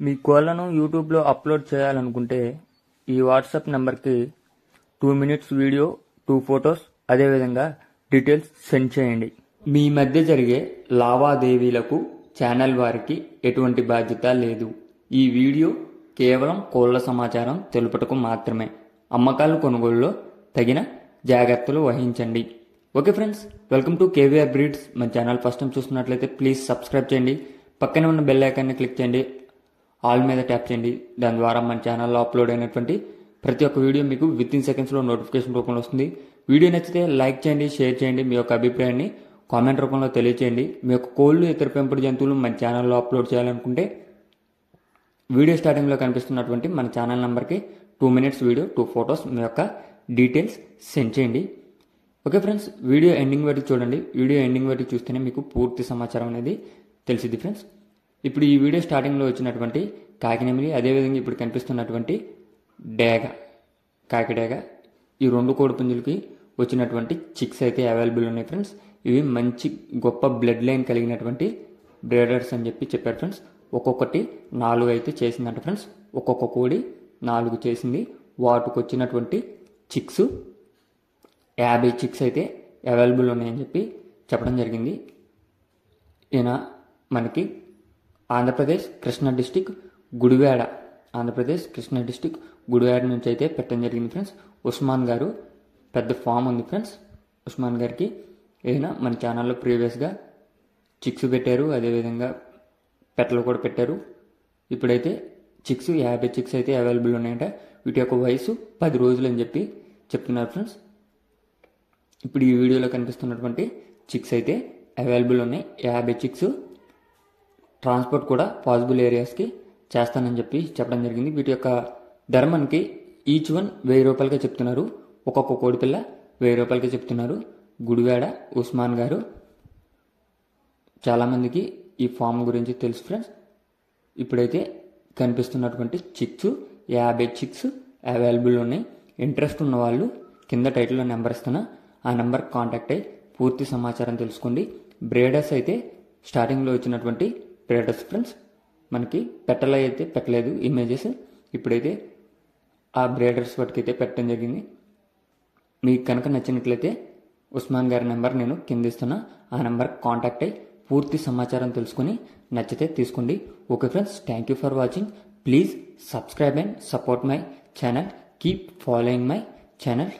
మీ కోళ్లను యూట్యూబ్లో అప్లోడ్ చేయాలనుకుంటే ఈ వాట్సాప్ నెంబర్కి 2 మినిట్స్ వీడియో, 2 ఫొటోస్, అదేవిధంగా డీటెయిల్స్ సెండ్ చేయండి. మీ మధ్య జరిగే లావాదేవీలకు ఛానల్ వారికి ఎటువంటి బాధ్యత లేదు. ఈ వీడియో కేవలం కోళ్ల సమాచారం తెలుపుటకు మాత్రమే. అమ్మకాలు కొనుగోలులో తగిన జాగ్రత్తలు వహించండి. Okay friends, welcome to KVR breeds. మన ఛానల్ ఫస్ట్ టైం చూస్తున్నట్లయితే ప్లీజ్ సబ్స్క్రైబ్ చేయండి. పక్కనే ఉన్న బెల్ ఐకాన్ని క్లిక్ చేయండి. ఆల్ మీద ట్యాప్ చేయండి. దాని ద్వారా మన ఛానల్లో అప్లోడ్ అయినటువంటి ప్రతి ఒక్క వీడియో మీకు వితిన్ సెకండ్స్లో నోటిఫికేషన్ రూపంలో వస్తుంది. వీడియో నచ్చితే లైక్ చేయండి, షేర్ చేయండి. మీ యొక్క అభిప్రాయాన్ని కామెంట్ రూపంలో తెలియచేయండి. మీ యొక్క కోళ్లు, ఇతర పెంపుడు జంతువులు మన ఛానల్లో అప్లోడ్ చేయాలనుకుంటే వీడియో స్టార్టింగ్లో కనిపిస్తున్నటువంటి మన ఛానల్ నెంబర్కి 2 మినిట్స్ వీడియో, 2 ఫొటోస్, మీ యొక్క డీటెయిల్స్ సెండ్ చేయండి. ఓకే ఫ్రెండ్స్, వీడియో ఎండింగ్ వరకు చూడండి. వీడియో ఎండింగ్ వరకు చూస్తేనే మీకు పూర్తి సమాచారం అనేది తెలిసింది ఫ్రెండ్స్. ఇప్పుడు ఈ వీడియో స్టార్టింగ్లో వచ్చినటువంటి కాకినెమిలి, అదేవిధంగా ఇప్పుడు కనిపిస్తున్నటువంటి డేగ, కాకిడేగ, ఈ 2 కోడిపుంజులకి వచ్చినటువంటి చిక్స్ అయితే అవైలబుల్ ఉన్నాయి ఫ్రెండ్స్. ఇవి మంచి గొప్ప బ్లడ్ లైన్ కలిగినటువంటి బ్రీడర్స్ అని చెప్పారు ఫ్రెండ్స్. ఒక్కొక్కటి 4 అయితే చేసిందంట ఫ్రెండ్స్. ఒక్కొక్క కోడి 4 చేసింది. వాటికి వచ్చినటువంటి చిక్స్ 50 చిక్స్ అయితే అవైలబుల్ ఉన్నాయని చెప్పడం జరిగింది. ఈయన మనకి ఆంధ్రప్రదేశ్ కృష్ణా డిస్టిక్ గుడివాడ, ఆంధ్రప్రదేశ్ కృష్ణా డిస్టిక్ గుడివాడ నుంచి అయితే పెట్టడం జరిగింది ఫ్రెండ్స్. ఉస్మాన్ గారు పెద్ద ఫామ్ ఉంది ఫ్రెండ్స్. ఉస్మాన్ గారికి ఈయన మన ఛానల్లో ప్రీవియస్గా చిక్స్ పెట్టారు, అదేవిధంగా పెట్టలు కూడా పెట్టారు. ఇప్పుడైతే చిక్స్ 50 చిక్స్ అయితే అవైలబుల్ ఉన్నాయంట. వీటి యొక్క వయసు 10 రోజులు అని చెప్తున్నారు ఫ్రెండ్స్. ఇప్పుడు ఈ వీడియోలో కనిపిస్తున్నటువంటి చిక్స్ అయితే అవైలబుల్ ఉన్నాయి. 50 చిక్స్ ట్రాన్స్పోర్ట్ కూడా పాసిబుల్ ఏరియాస్కి చేస్తానని చెప్పడం జరిగింది. వీటి యొక్క ధర మనకి ఈచ్ వన్ 1000 రూపాయలకే చెప్తున్నారు. ఒక్కొక్క కోడిపిల్ల 1000 రూపాయలకే చెప్తున్నారు. గుడివాడ ఉస్మాన్ గారు. చాలామందికి ఈ ఫామ్ గురించి తెలుసు ఫ్రెండ్స్. ఇప్పుడైతే కనిపిస్తున్నటువంటి చిక్స్ 50 చిక్స్ అవైలబుల్ ఉన్నాయి. ఇంట్రెస్ట్ ఉన్న వాళ్ళు కింద టైటిల్లో నెంబర్ ఇస్తున్నా, ఆ నెంబర్ కాంటాక్ట్ అయ్యి పూర్తి సమాచారం తెలుసుకోండి. బ్రీడర్స్ అయితే స్టార్టింగ్లో వచ్చినటువంటి బ్రీడర్స్ ఫ్రెండ్స్. మనకి పెట్టలు అయితే పెట్టలేదు ఇమేజెస్. ఇప్పుడైతే ఆ బ్రీడర్స్ వాటికైతే పెట్టడం జరిగింది. మీకు కనుక నచ్చినట్లయితే ఉస్మాన్ గారి నెంబర్ నేను కింద ఇస్తున్నా, ఆ నెంబర్ కాంటాక్ట్ అయ్యి పూర్తి సమాచారం తెలుసుకుని నచ్చితే తీసుకోండి. Okay friends, thank you for watching. Please subscribe and support my channel. Keep following my channel.